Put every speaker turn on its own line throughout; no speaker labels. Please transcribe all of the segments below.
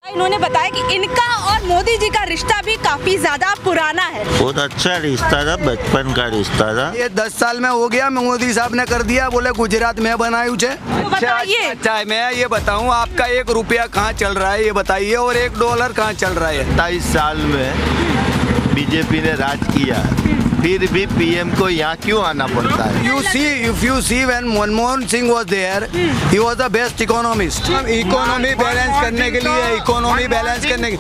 इन्होंने बताया कि इनका और मोदी जी का रिश्ता भी काफी ज्यादा पुराना है।
बहुत अच्छा रिश्ता था, बचपन का रिश्ता था।
ये 10 साल में हो गया, मोदी साहब ने कर दिया, बोले गुजरात में बनायु छे। अच्छा मैं ये बताऊं, आपका 1 रुपया कहाँ चल रहा है ये बताइए, और $1 कहाँ चल रहा है?
27 साल में बीजेपी ने राज किया, फिर भी पीएम को यहाँ क्यों आना पड़ता है?
If you see when Manmohan Singh was there, he was the best economist. Economy balance करने के लिए, इकोनॉमी बैलेंस करने के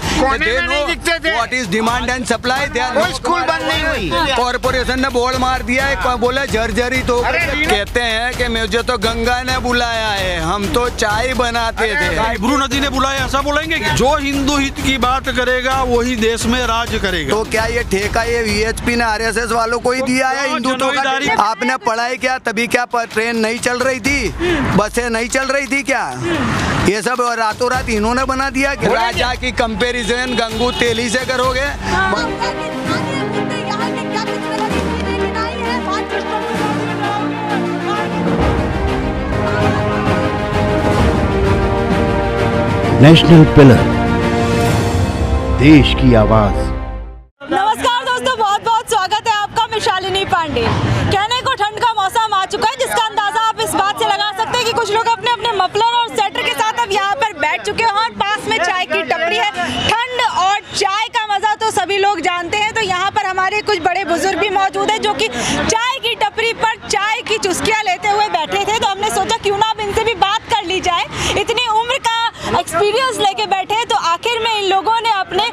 what is demand and supply,
कोई स्कूल बंद नहीं हुई।
कॉर्पोरेशन ने बोर्ड मार दिया है, बोले जर्जरी। तो कहते हैं कि मुझे तो गंगा ने बुलाया है, हम तो चाय बनाते थे।
ब्रू नदी ने बुलाया, ऐसा बोलेंगे कि जो हिंदू हित की बात करेगा वही देश में राज करेगा।
तो क्या ये ठेका ये VHP ने RSS वालों को ही दिया है हिंदुत्व का? आपने पढ़ाई क्या तभी क्या ट्रेन नहीं चल रही थी, बसें नहीं चल रही थी क्या? ये सब रातों रात इन्होंने बना दिया। राजा की कंपैरिजन गंगू तेली से करोगे?
नेशनल पिलर, देश की आवाज।
नमस्कार दोस्तों, बहुत बहुत स्वागत है आपका। मैं शालिनी पांडे। कहने को ठंड का मौसम आ चुका है, जिसका अंदाजा आप इस बात से लगा सकते हैं कि कुछ लोग अपने अपने मफलर और स्वेटर के साथ अब यहाँ पर बैठ चुके हैं और पास में चाय की टपरी है। ठंड और चाय का मजा तो सभी लोग जानते हैं, तो यहाँ पर हमारे कुछ बड़े बुजुर्ग भी मौजूद हैं जो कि चाय की टपरी पर चाय की चुस्कियाँ लेते हुए बैठे थे। तो हमने सोचा क्यों ना अब इनसे भी बात कर ली जाए। इतनी उम्र का एक्सपीरियंस लेके बैठे हैं, तो आखिर में इन लोगों ने अपने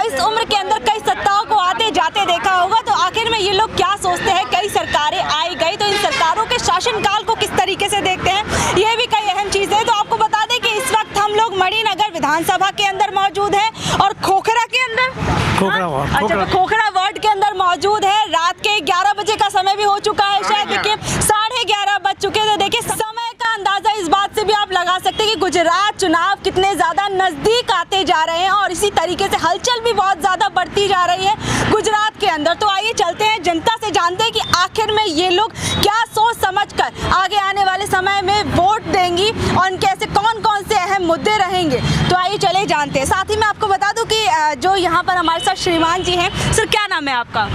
इस उम्र के अंदर कई सत्ताओं को आते जाते देखा होगा। तो आखिर में ये लोग क्या सोचते हैं? कई सरकारें आई गई, तो इन सरकारों के शासनकाल को किस तरीके से देखते हैं, ये भी कई अहम चीजें हैं। तो आपको बता दें कि इस वक्त हम लोग मणिनगर विधानसभा के अंदर मौजूद हैं और खोखरा के अंदर, अच्छा, खोखरा वार्ड के अंदर मौजूद है। रात के 11 बजे का समय भी हो चुका है, शायद देखिए 11:30 बज चुके हैं। देखिए समय का अंदाजा इस बात से भी आप लगा सकते हैं कि गुजरात चुनाव कितने ज्यादा नजदीक आते जा रहे हैं और इसी तरीके से हलचल भी बहुत ज्यादा बढ़ती जा रही है गुजरात के अंदर। तो आइए चलते हैं, जनता से जानते हैं कि आखिर में ये लोग क्या सोच समझकर आगे आने वाले समय में वोट देंगी और इनके ऐसे कौन कौन से अहम मुद्दे रहेंगे। तो आइए चले जानते हैं। साथ ही मैं आपको बता दूं कि जो यहाँ पर हमारे साथ श्रीमान जी हैं। सर क्या नाम है आपका?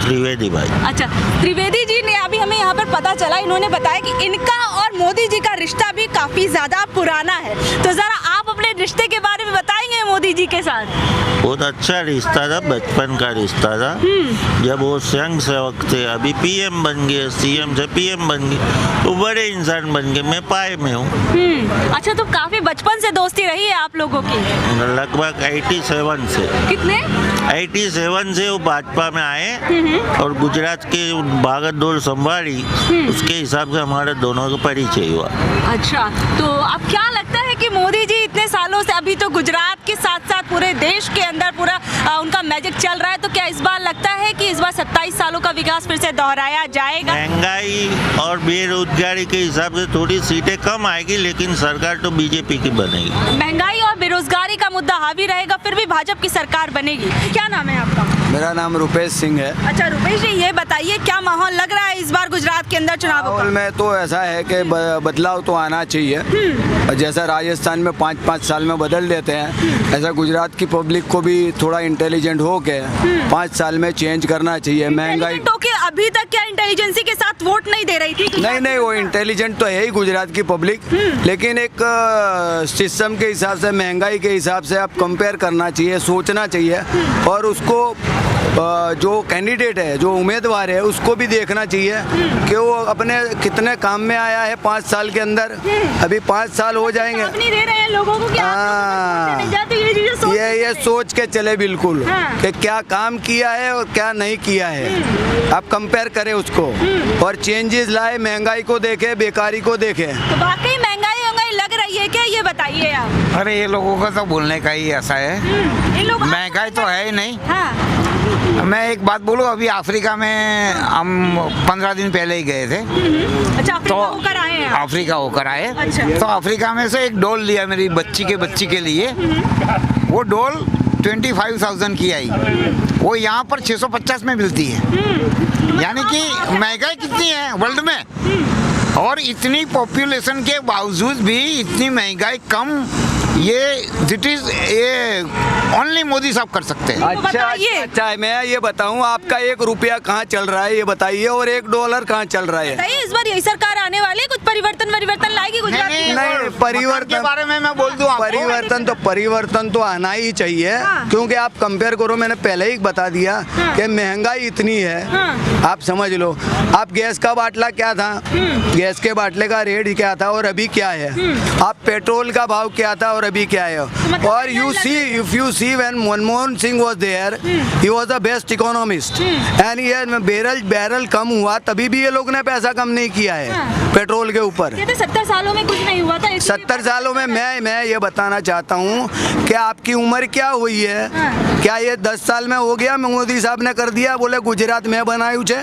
त्रिवेदी भाई।
अच्छा, त्रिवेदी जी ने अभी हमें यहाँ पर पता चला, इन्होंने बताया कि इनका और मोदी जी का रिश्ता भी काफी ज्यादा पुराना है। तो जरा आप अपने रिश्ते के बारे में बताएंगे मोदी जी के साथ?
बहुत अच्छा रिश्ता था, बचपन का रिश्ता था। जब वो स्वयं सेवक थे, अभी पीएम बन गए, सीएम से पीएम बन गए, वो बड़े इंसान बन गए। मैं पाए में हूँ।
अच्छा, तो काफी बचपन से दोस्ती रही है आप लोगों की?
लगभग 87 से।
कितने?
87 से वो भाजपा में आए और गुजरात के भागदौड़ संभाली, उसके हिसाब से हमारे दोनों का परिचय हुआ।
अच्छा, तो अब क्या लगता है कि मोदी जी इतने सालों से, अभी तो गुजरात के साथ साथ पूरे देश के अंदर पूरा उनका मैजिक चल रहा है, तो क्या इस बार लगता है कि इस बार 27 सालों का विकास फिर से दोहराया जाएगा?
महंगाई और बेरोजगारी के हिसाब से थोड़ी सीटें कम आएगी, लेकिन सरकार तो बीजेपी की बनेगी।
महंगाई और बेरोजगारी का मुद्दा हावी रहेगा, फिर भी भाजपा की सरकार बनेगी। क्या नाम है आपका?
मेरा नाम रुपेश सिंह है।
अच्छा रुपेश जी, ये बताइए क्या माहौल लग रहा है इस बार गुजरात के अंदर चुनाव
में? तो ऐसा है कि बदलाव तो आना चाहिए। जैसा राजस्थान में 5-5 साल में बदल देते हैं, ऐसा गुजरात की पब्लिक को भी थोड़ा इंटेलिजेंट हो के 5 साल में चेंज करना चाहिए। महंगाई
तो अभी तक क्या इंटेलिजेंसी के साथ वोट नहीं दे रही थी?
नहीं, वो इंटेलिजेंट तो है ही गुजरात की पब्लिक, लेकिन एक सिस्टम के हिसाब से, महंगाई के हिसाब से आप कंपेयर करना चाहिए, सोचना चाहिए, और उसको जो कैंडिडेट है, जो उम्मीदवार है, उसको भी देखना चाहिए कि वो अपने कितने काम में आया है 5 साल के अंदर। अभी 5 साल हो जाएंगे,
नहीं दे रहे हैं लोगों को।
ये सोच के चले बिल्कुल कि क्या काम किया है और क्या नहीं किया है, आप कंपेयर करें उसको और चेंजेस लाए। महंगाई को देखे, बेकारी को देखे।
तो वाकई महंगाई लग रही है क्या, ये बताइए आप?
अरे ये लोगों का तो बोलने का ही ऐसा है, महंगाई तो है ही नहीं। मैं एक बात बोलूं, अभी अफ्रीका में हम 15 दिन पहले ही गए थे।
अच्छा, अफ्रीका होकर आए हैं?
अफ्रीका होकर आए।
अच्छा।
तो अफ्रीका में से एक डॉल लिया मेरी बच्ची के लिए। वो डॉल 25,000 की आई, वो यहाँ पर 650 में मिलती है। यानी कि महंगाई कितनी है वर्ल्ड में, और इतनी पॉपुलेशन के बावजूद भी इतनी महंगाई कम ये ओनली मोदी साहब कर सकते हैं।
तो बताइए।
अच्छा मैं ये बताऊं आपका 1 रुपया कहाँ चल रहा है ये बताइए, और $1 कहाँ चल रहा है?
बताइए, इस बार यही सरकार आने वाली है, कुछ परिवर्तन लाएगी गुजरात में?
नहीं,
परिवर्तन के बारे में मैं बोल दूं आपको।
परिवर्तन तो आना ही चाहिए।
हाँ।
क्योंकि आप कंपेयर करो, मैंने पहले ही बता दिया
हाँ।
कि महंगाई इतनी है।
हाँ।
आप समझ लो, आप गैस का बाटला क्या था, गैस के बाटले का रेट क्या था और अभी क्या है, आप पेट्रोल का भाव क्या था और अभी क्या है।
मतलब
और if you see when Manmohan Singh was there, he was the best economist, and ये बैरल कम हुआ तभी भी ये लोग ने पैसा कम नहीं किया है
हाँ।
पेट्रोल के ऊपर।
कहते 70 सालों में कुछ नहीं हुआ था।
70 सालों में मैं ये बताना चाहता हूँ कि आपकी उम्र क्या हुई है?
हाँ।
क्या ये 10 साल में हो गया? मोदी साहब ने कर दिया, बोले गुजरात में बनायु छे,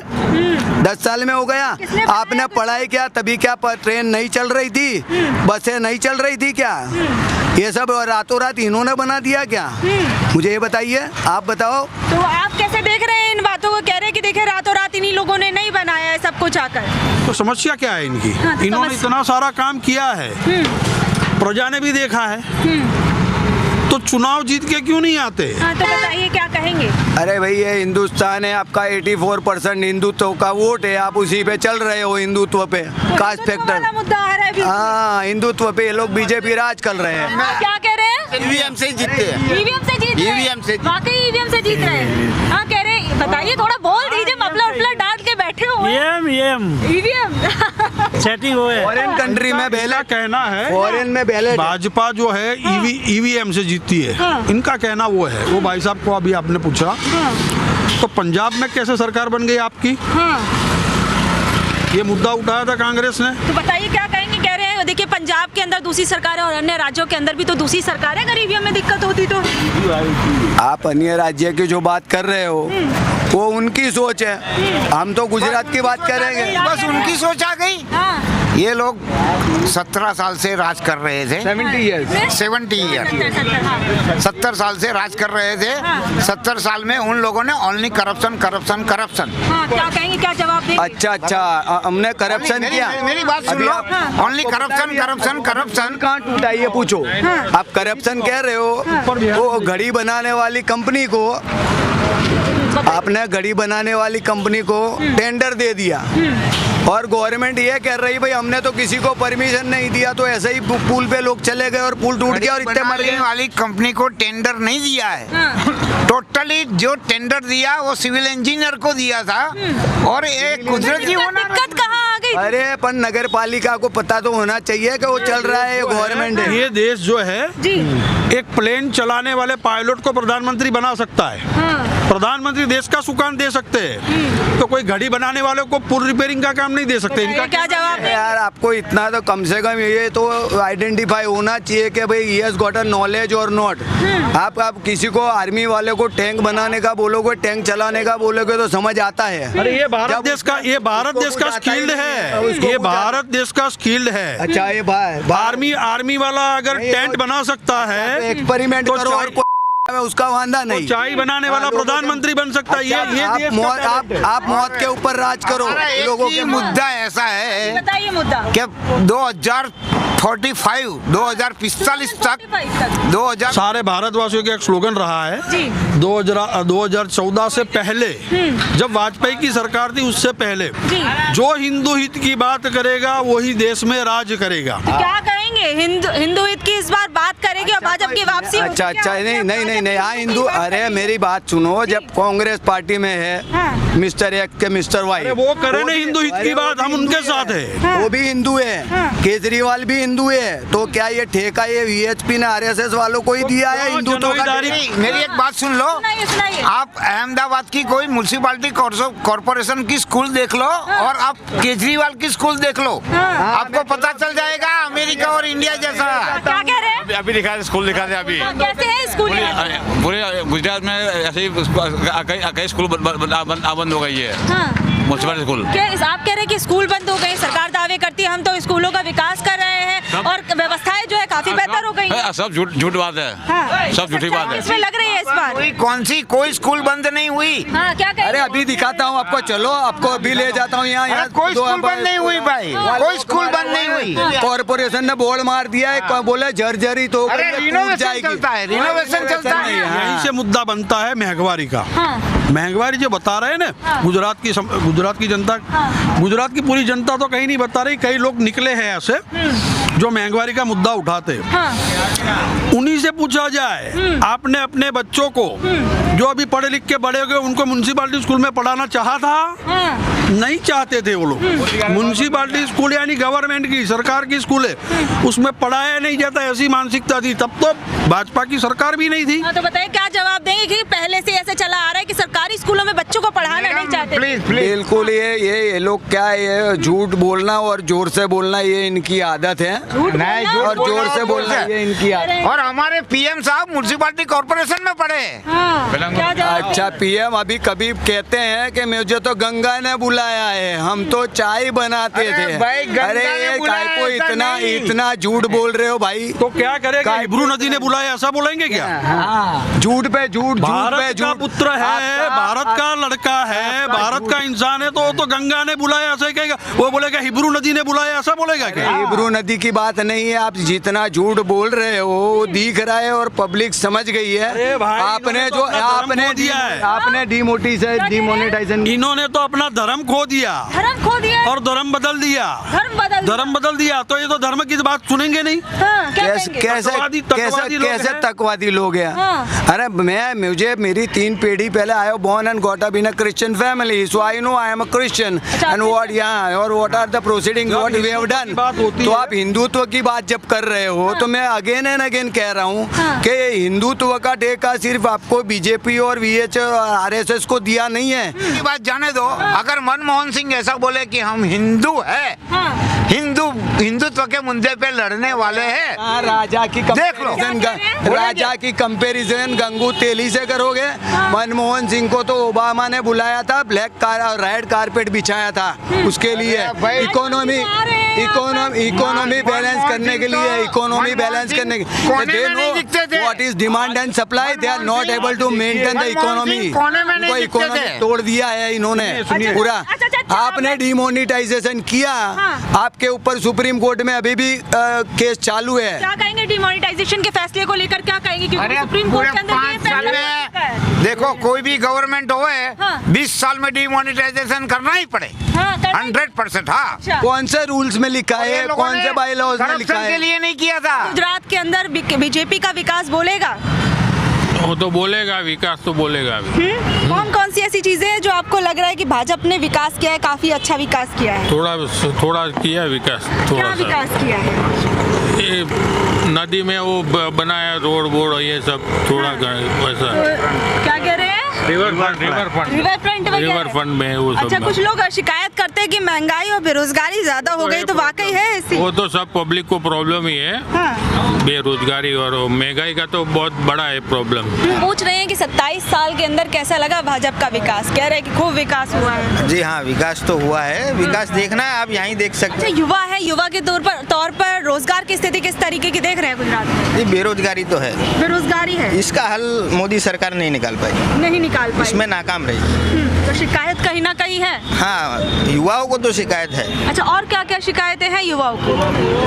10 साल में हो गया।
किसने बनाया
आपने पढ़ाई क्या? तभी क्या ट्रेन नहीं चल रही थी, बसें नहीं चल रही थी क्या? ये सब रातों रात इन्होंने बना दिया क्या? मुझे ये बताइए, आप बताओ।
तो आप कैसे देख रहे हैं इन बातों को? कह रहे हैं कि देखिए रातों रात इन्हीं लोगों ने नहीं बनाया है सब कुछ आकर।
तो समस्या क्या है इनकी?
हाँ, तो
इन्होंने इतना सारा काम किया है, प्रजा ने भी देखा है, तो चुनाव जीत के क्यों नहीं आते?
हाँ, तो बताइए क्या कहेंगे?
अरे भाई ये हिंदुस्तान है, आपका 84% हिंदुत्व का वोट है, आप उसी पे चल रहे हो, हिंदुत्व पे, कास्ट
तो वाला
फैक्टर।
मुद्दा आ रहा है अभी।
हाँ, हिंदुत्व पे ये लोग बीजेपी राज कर रहे हैं।
हाँ, क्या कह रहे हैं?
ईवीएम से ही जीतते हैं।
ईवीएम से जीत रहे हैं?
EVM से।
वाकई ईवीएम से जीत रहे हैं? हाँ, कह रहे हैं। बताइए, थोड़ा बोल दीजिए, मफलर डांट के बैठे हो। ईवीएम
सेटिंग हो है।
फॉरेन कंट्री में
इनका
बैलेट,
कहना है
फॉरेन में बैलेट।
भाजपा जो है ईवीएम से जीतती है, इनका कहना वो है। वो भाई साहब को अभी आपने पूछा, तो पंजाब में कैसे सरकार बन गई आपकी? ये मुद्दा उठाया था कांग्रेस ने।
तो बताइए क्या कहेंगे? कह रहे हैं देखिए पंजाब के अंदर दूसरी सरकार है और अन्य राज्यों के अंदर भी तो दूसरी सरकार है, अगर ईवीएम में दिक्कत होती तो।
आप अन्य राज्य की जो बात कर रहे हो वो उनकी सोच है, हम तो गुजरात की बात करेंगे।
बस उनकी सोच आ गई।
हाँ।
ये लोग 17 साल से राज कर रहे थे।
70 ईयर्स।
70 ईयर 70 साल से राज कर रहे थे। 70 साल में उन लोगों ने ओनली करप्शन।
हाँ, क्या कहेंगे, क्या जवाब देंगे?
अच्छा, हमने करप्शन किया।
मेरी बात सुन
अभी
लो।
आप-
ओनली करप्शन।
कहाँ टूटा ये पूछो। आप करप्शन कह रहे हो, वो घड़ी बनाने वाली कंपनी को, आपने घड़ी बनाने वाली कंपनी को टेंडर दे दिया और गवर्नमेंट ये कह रही भाई हमने तो किसी को परमिशन नहीं दिया, तो ऐसे ही पुल पे लोग चले गए और पुल टूट गया और इतने मर
बनाने
गए।
वाली कंपनी को टेंडर नहीं दिया है।
हाँ।
टोटली जो टेंडर दिया वो सिविल इंजीनियर को दिया था। और एक कुदरती होना
दिक्कत कहाँ आ गई?
अरे पर नगर पालिका को पता तो होना चाहिए कि वो चल रहा है, गवर्नमेंट है।
ये देश जो है
जी।
एक प्लेन चलाने वाले पायलट को प्रधानमंत्री बना सकता है।
हाँ।
प्रधानमंत्री देश का सुकान दे सकते हैं, तो कोई घड़ी बनाने वाले को पुल रिपेयरिंग का काम नहीं दे सकते। इनका
क्या जवाब देंगे?
यार आपको इतना तो कम से कम ये तो आइडेंटिफाई होना चाहिए कि भाई he has got a knowledge और नॉट। आप किसी को आर्मी वाले को टैंक बनाने का बोलोगे, टैंक चलाने का बोलोगे तो समझ आता है।
अरे ये भारत
जब
देश का
उसको
स्किल्ड
कुछ आता ही नहीं
है।
उसको
ये
कुछ
भारत देश का स्किल्ड है।
अच्छा ये भाई
आर्मी वाला अगर
नहीं,
टेंट बना सकता है
एक्सपेरिमेंट
तो
करो और
चाय-
में उसका वादा नहीं।
चाय बनाने वाला
लोगों के-
प्रधानमंत्री बन सकता है। ये
अच्छा,
देश का talent है।
आप मौत के ऊपर राज करो।
हमारा एक
लोगों
ही
के
मुद्दा ऐसा है
बताइए मुद्दा।
कि 2045 तक 2000
सारे भारतवासियों का एक स्लोगन रहा है
जी।
2014 से पहले, जब वाजपेयी की सरकार थी उससे पहले,
जी।
जो हिंदू हित की बात करेगा वही देश में राज करेगा।
तो क्या कहेंगे? हिंदू हित की इस बार बात करेंगे और भाजपा की वापसी होगी
अच्छा
क्या?
नहीं हाँ हिंदू। अरे मेरी बात सुनो, जब कांग्रेस पार्टी में
हाँ।
है मिस्टर एक्स के मिस्टर वाई,
अरे वो करे ना हिंदू हित की बात, हम उनके साथ है।
वो भी हिंदू है, केजरीवाल भी हिंदू है, तो क्या ये ठेका ये वीएचपी ने आरएसएस वालों को ही दिया है हिंदुत्व का?
जनविदारी-
मेरी एक बात सुन लो।
सुनाइए।
आप अहमदाबाद की कोई म्युनिसिपैलिटी कॉर्पोरेशन की स्कूल देख लो और आप केजरीवाल की स्कूल देख लो, आपको पता चल जाएगा अमेरिका और इंडिया जैसा।
क्या कह रहे हैं?
अभी दिखा रहे स्कूल दिखा रहे अभी
कैसे है स्कूल?
पूरे गुजरात में ऐसे ही कई स्कूल बंद हो गई है।
हाँ।
Municipal school.
आप कह रहे हैं कि स्कूल बंद हो गए, सरकार दावे करती है हम तो स्कूलों का विकास कर रहे हैं और व्यवस्थाएं जो है काफी बेहतर हो गई हैं।
सब झूठ बात है।
हाँ।
सब झूठी बात है।
इसमें लग रही है इस बार
कोई स्कूल बंद नहीं हुई।
हाँ, क्या कह
अरे अभी दिखाता हूँ आपको, चलो आपको अभी ले जाता हूँ यहाँ
कोई स्कूल बंद नहीं हुई भाई, कोई स्कूल बंद नहीं हुई।
कॉर्पोरेशन ने बोर्ड मार दिया है, बोले जर्जरी तो
अरे रिनोवेशन चलता है, रिनोवेशन चलता है।
यहीं से मुद्दा बनता है महंगाई का। महंगाई जो बता रहे हैं ना, गुजरात की जनता, गुजरात की पूरी जनता तो कहीं नहीं बता रही, कई लोग निकले हैं ऐसे जो महंगाई का मुद्दा उठाते। उन्हीं से पूछा जाए, आपने अपने बच्चों को जो अभी पढ़े लिख के बड़े हो गए उनको म्युनिसिपैलिटी स्कूल में पढ़ाना चाहा था? नहीं चाहते थे वो लोग। म्युनिसिपैलिटी स्कूल यानी गवर्नमेंट की, सरकार की स्कूल है, उसमें पढ़ाया नहीं जाता, ऐसी मानसिकता थी। तब तो भाजपा की सरकार भी नहीं थी।
तो बताइए क्या जवाब देंगे कि पहले से ऐसे चला आ रहा है कि सरकारी स्कूलों में बच्चों को पढ़ाना नहीं चाहते?
बिल्कुल, ये लोग क्या है, ये झूठ बोलना और जोर से बोलना ये इनकी आदत है। और जोर से बोलना ये इनकी आदत।
और हमारे पीएम साहब म्युनिसिपैलिटी कॉर्पोरेशन में पढ़े।
क्या जवाब?
अच्छा, पीएम अभी कभी कहते हैं कि मुझे तो गंगा ने बुलाया है, हम तो चाय बनाते थे।
भाई, गंगा
अरे
ने
ये
बुलाया
काय को
ऐसा नहीं।
इतना झूठ बोल रहे हो भाई?
तो क्या करेगा? हिब्रू नदी ने बुलाया ऐसा बोलेंगे क्या?
झूठ पे झूठ, झूठ पे
भारत का
झूठ।
पुत्र है, भारत का लड़का है, भारत का इंसान है, तो गंगा ने बुलाया ऐसा कहेगा? वो बोलेगा हिब्रू नदी ने बुलाया ऐसा बोलेगा क्या?
हिब्रू नदी की बात नहीं है, आप जितना झूठ बोल रहे हो वो दिख रहा है और पब्लिक समझ गई है।
अरे भाई,
आपने जो
इन्होंने तो अपना धर्म खो दिया है।
आपने डिमोनेटाइजेशन,
इन्होंने तो अपना धर्म खो दिया
धर्म खो दिया
और धर्म बदल दिया। धर्म बदल दिया तो ये तो धर्म की बात सुनेंगे नहीं।
कैसे तकवादी लोग हैं? अरे मुझे मेरी 3 पीढ़ी पहले आयो, born and got up in a Christian family, so I know I am a Christian and what are the proceedings what we have done। तो आप हिंदुत्व की बात जब कर रहे हो तो मैं अगेन एंड अगेन कह रहा हूँ कि हिंदुत्व का ठेका सिर्फ आपको बीजेपी और VH RSS को दिया नहीं है।
ये बात जाने दो, अगर मनमोहन सिंह ऐसा बोले कि हम हिंदू है, हिंदुत्व के मुद्दे पे लड़ने वाले हैं,
राजा की
देख लो।
राजा की कंपैरिजन गंगू तेली से करोगे? मनमोहन सिंह को तो ओबामा ने बुलाया था, रेड कारपेट बिछाया था उसके लिए, इकोनॉमी बैलेंस करने के लिए, इकोनॉमी बैलेंस करने के लिए। What is demand and supply, they are not able to maintain the economy. Economy तोड़ दिया है इन्होंने पूरा। आपने डिमोनेटाइजेशन किया, आपके ऊपर सुप्रीम कोर्ट में अभी भी केस चालू है।
क्या कहेंगे डिमोनेटाइजेशन के फैसले को लेकर, क्या कहेंगे? क्योंकि सुप्रीम कोर्ट के अंदर ये फैसला है।
देखो, कोई भी गवर्नमेंट होए 20 साल में डिमोनेटाइजेशन करना ही पड़े। 100%। हाँ,
कौन से रूल्स में लिखा है, कौन से बाई लॉज में लिखा है?
के लिए नहीं किया था।
गुजरात के अंदर बीजेपी का विकास बोलेगा?
वो तो बोलेगा, विकास तो बोलेगा।
कौन कौन सी ऐसी चीजें हैं जो आपको लग रहा है कि भाजपा ने विकास किया है, काफी अच्छा विकास किया है?
थोड़ा किया विकास, थोड़ा
क्या
सा
विकास किया है?
ये नदी में वो बनाया रोड बोर्ड, ये सब थोड़ा वैसा।
क्या कह रहे हैं?
रिवर फंड में वो सब।
अच्छा, कुछ लोग शिकायत करते हैं कि महंगाई और बेरोजगारी ज्यादा हो गई, तो वाकई है ऐसी?
वो तो सब पब्लिक को प्रॉब्लम ही है। बेरोजगारी और महंगाई का तो बहुत बड़ा है प्रॉब्लम।
पूछ रहे हैं कि 27 साल के अंदर कैसा लगा भाजपा का विकास? कह रहे हैं कि खूब विकास हुआ है।
जी हाँ, विकास तो हुआ है। विकास देखना है, आप यहीं देख सकते हैं।
युवा है, युवा के तौर पर रोजगार की स्थिति किस तरीके की देख रहे हैं गुजरात में?
जी, बेरोजगारी तो है,
बेरोजगारी है।
इसका हल मोदी सरकार नहीं निकाल पाई, इसमें नाकाम रही।
तो शिकायत कहीं ना कहीं है।
हाँ, युवाओं को तो शिकायत है।
अच्छा, और क्या क्या शिकायतें हैं युवाओं को?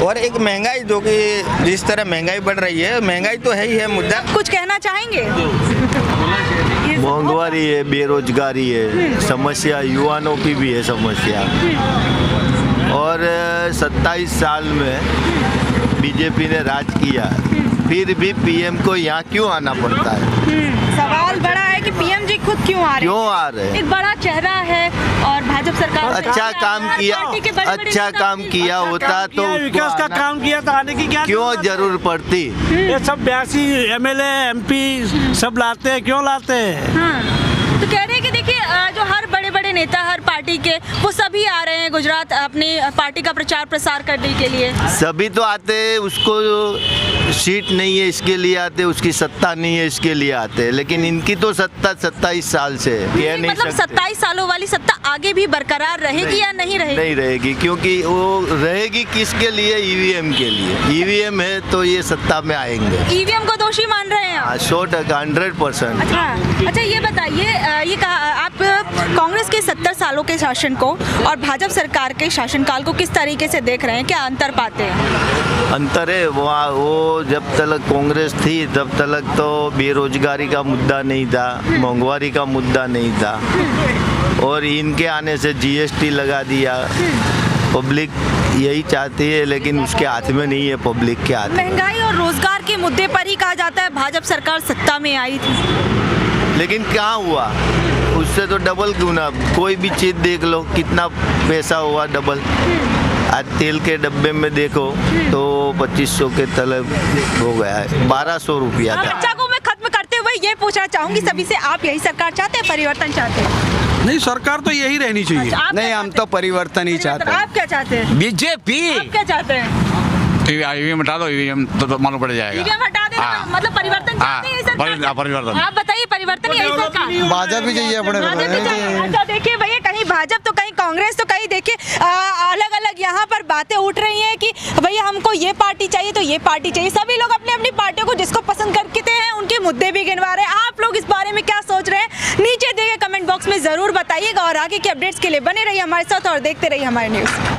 और एक महंगाई, जो कि जिस तरह महंगाई बढ़ रही है, महंगाई तो है ही है मुद्दा।
कुछ कहना चाहेंगे?
महंगाई है, बेरोजगारी है, समस्या युवाओं की भी है समस्या। और 27 साल में बीजेपी ने राज किया, फिर भी पीएम को यहाँ क्यों आना पड़ता है?
सवाल बड़ा है कि पीएम जी खुद क्यों आ रहे हैं? एक बड़ा चेहरा है और भाजपा सरकार
अच्छा काम किया होता तो
विकास का काम किया तो आने की क्या
क्यों जरूर पड़ती?
ये सब 82 MLA MP सब लाते हैं, क्यों लाते हैं?
तो कह रहे हैं कि देखिए, जो हर बड़े बड़े नेता हर पार्टी के, वो सभी आ रहे हैं गुजरात अपनी पार्टी का प्रचार प्रसार करने के लिए।
सभी तो आते हैं, उसको सीट नहीं है इसके लिए आते, उसकी सत्ता नहीं है इसके लिए आते, लेकिन इनकी तो सत्ता 27 साल से है, कह नहीं
मतलब
सकते।
27 सालों वाली सत्ता आगे भी बरकरार रहेगी या नहीं रहेगी?
नहीं रहेगी, क्योंकि वो रहेगी किसके लिए? ईवीएम के लिए। ईवीएम है तो ये सत्ता में आएंगे।
ईवीएम को दोषी मान रहे हैं आप?
100%, 100%।
अच्छा ये बताइए, ये कहा आप कांग्रेस के 70 सालों के शासन को और भाजपा सरकार के शासनकाल को किस तरीके से देख रहे हैं, क्या अंतर पाते हैं?
अंतर है वो जब तक कांग्रेस थी तब तक तो बेरोजगारी का मुद्दा नहीं था, महंगाई का मुद्दा नहीं था, और इनके आने से जीएसटी लगा दिया। पब्लिक यही चाहती है, लेकिन उसके हाथ में नहीं है, पब्लिक के हाथ में।
महंगाई और रोजगार के मुद्दे पर ही कहा जाता है भाजपा सरकार सत्ता में आई थी,
लेकिन कहाँ हुआ? उससे तो डबल क्यों ना, कोई भी चीज़ देख लो कितना पैसा हुआ डबल। आज तेल के डब्बे में देखो तो 2500 के तलब हो गया है, 1200 रुपया था।
चर्चा को मैं खत्म करते हुए ये पूछना चाहूंगी सभी से, आप यही सरकार चाहते हैं, परिवर्तन चाहते हैं?
नहीं, सरकार तो यही रहनी चाहिए।
आप
नहीं,
क्या
हम
चाहते
तो
हैं?
परिवर्तन ही चाहते हैं।
आप क्या चाहते हैं?
बीजेपी
आप क्या चाहते हैं?
ईवीएम हटा दो, ईवीएम तो मालूम पड़ जाएगा।
ईवीएम हटा देना,
हाँ।
मतलब परिवर्तन चाहते हैं यही सरकार?
परिवर्तन।
आप बताइए, परिवर्तन यही सरकार?
भाजपा भी चाहिए अपने को।
भाजपा भी चाहिए। अच्छा देखिए भैया, कहीं भाजपा तो कहीं कांग्रेस तो कहीं देखिए अलग अलग यहाँ पर बातें उठ रही हैं कि भैया हमको ये पार्टी चाहिए तो ये पार्टी चाहिए। सभी लोग अपनी अपनी पार्टियों को जिसको पसंद करते हैं उनके मुद्दे भी गिनवा रहे हैं। आप लोग इस बारे में क्या सोच रहे हैं, नीचे दिए गए कमेंट बॉक्स में जरूर बताइएगा, और आगे के अपडेट्स के लिए बने रहिए हमारे साथ और देखते रहिए हमारे न्यूज़।